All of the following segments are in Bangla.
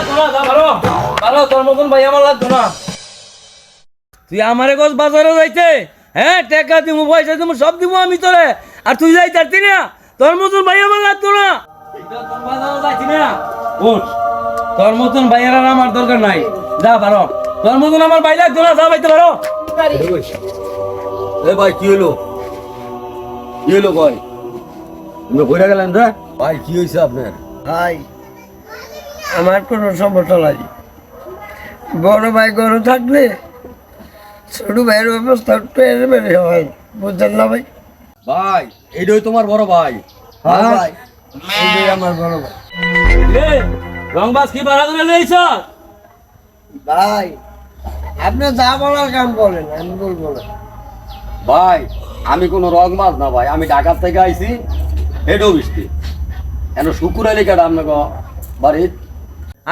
লাগতো না, যা ভালো ভালো, তোর মতন ভাই আমার লাগতো না। তুই আমারে গোস বাজারে যাইতে, হ্যাঁ টাকা দিব, পয়সা দিব, সব দিব আমি তোরে, আর তুই যাই তারতি না, তোর মতন ভাই আমার লাগতো না। তোর বাজারে যাইতি না, ওঠ, তোর মতন ভাইয়ের আর আমার দরকার নাই, যা ভালো, তোর মতন আমার ভাই লাগতো না, যা ভাইতে পারো। এ ভাই কি হলো, কি হলো ভাই, তুমি ঘুরে গেলেন রে? ভাই কি হয়েছে আপনার? ভাই আমার কোনো সমস্যা নাই, বড় ভাই গরু থাকলে ছোট ভাইয়ের অবস্থা একটু এরমেরে হয়, বুঝলেন না ভাই? ভাই এইটাই তোমার বড় ভাই? হ্যাঁ ভাই, এইটাই আমার বড় ভাই। রংবাজ কি ভাড়া করে লইছ? ভাই আপনি যা বলার কাম বলেন, আমি বলবো না। ভাই আমি কোনো রং মাছ না ভাই, আমি ঢাকা থেকে আইছি হেড অফিসে। কেন শুকুর আলী কাটা আপনাকে বাড়ির?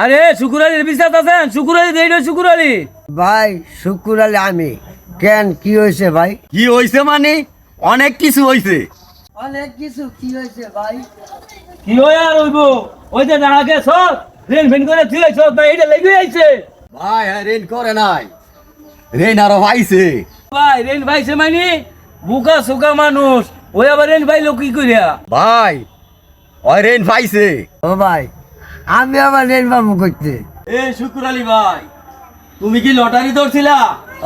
আরে শুকুর আলীর বিশ্বাস আছেন? শুকুর আলী দেই শুকুর আলী। ভাই শুকুর আলী আমি। কেন কি হয়েছে ভাই? কি হয়েছে মানে অনেক কিছু হয়েছে। অনেক কিছু কি হয়েছে ভাই? কি হয় আর হইব, ওই যে আগে সব রেন ফেন করে তুই সব এইটা লেগে আইছে। ভাই হ্যাঁ রেন করে নাই, রেন আরো ভাইছে। ভাই রেন ভাইছে মানে বুকা সুকা মানুষ, ওই আবার রেন ভাই লোক কি করিয়া? ভাই ওই রেন ভাইছে। ও ভাই আমি আবার রেল বাবু করতে। এ শুকুর আলী ভাই তুমি কি লটারি ধরছিলা?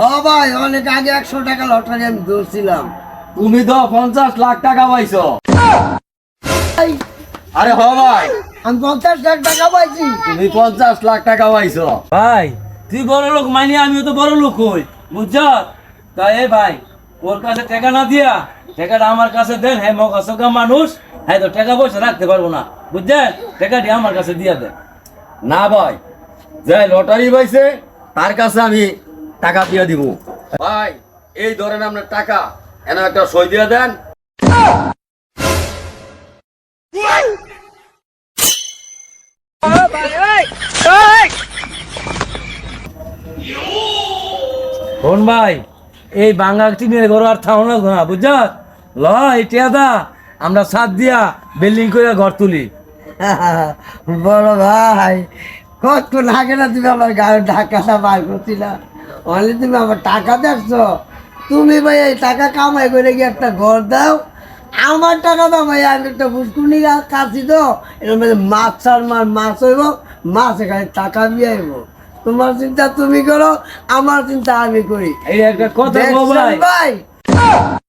ও ভাই অনেক আগে 100 টাকা লটারি আমি ধরছিলাম। তুমি তো 50 লাখ টাকা পাইছো। ভাই আরে হ ভাই আমি 50 লাখ টাকা পাইছি। তুমি 50 লাখ টাকা পাইছো। ভাই তুই বড় লোক মানি, আমিও তো বড় লোক হই, বুঝছ? তাই এ ভাই ওর কাছে টাকা না দিয়া টাকাটা আমার কাছে দেন, হ্যাঁ মগা সগা মানুষ, হ্যাঁ তো টাকা পয়সা রাখতে পারবো না, বুঝছেন? টাকাটি আমার কাছে দিয়া দেন। না ভাই যে লটারি পাইছে তার কাছে আমি টাকা দিয়ে দিব। ভাই এই ধরেন আপনার টাকা, এনে একটা সই দিয়ে দেন। শোন ভাই, এই বাঙ্গা টিনের ঘর আর থাও না ঘোরা, বুঝছ? ল এটা দা আমরা ছাদ দিয়া বিল্ডিং করে ঘর তুলি। বড় ভাই কতক্ষণ আগে না তুমি আমার গায়ে টাকাটা বার করছিলা, অনলি তুমি আমার টাকা দেখছো। তুমি ভাই এই টাকা কামাই করে গিয়ে একটা ঘর দাও, আমার টাকা দাও ভাই, আমি একটা ফুসকুনি কাছি তো এর মধ্যে মাছ ছাড় মাছ হইব, মাছ এখানে টাকা দিয়ে আইব। তোমার চিন্তা তুমি করো, আমার চিন্তা আমি করি। এই একটা কথা বল দেখছেন ভাই। ভাই?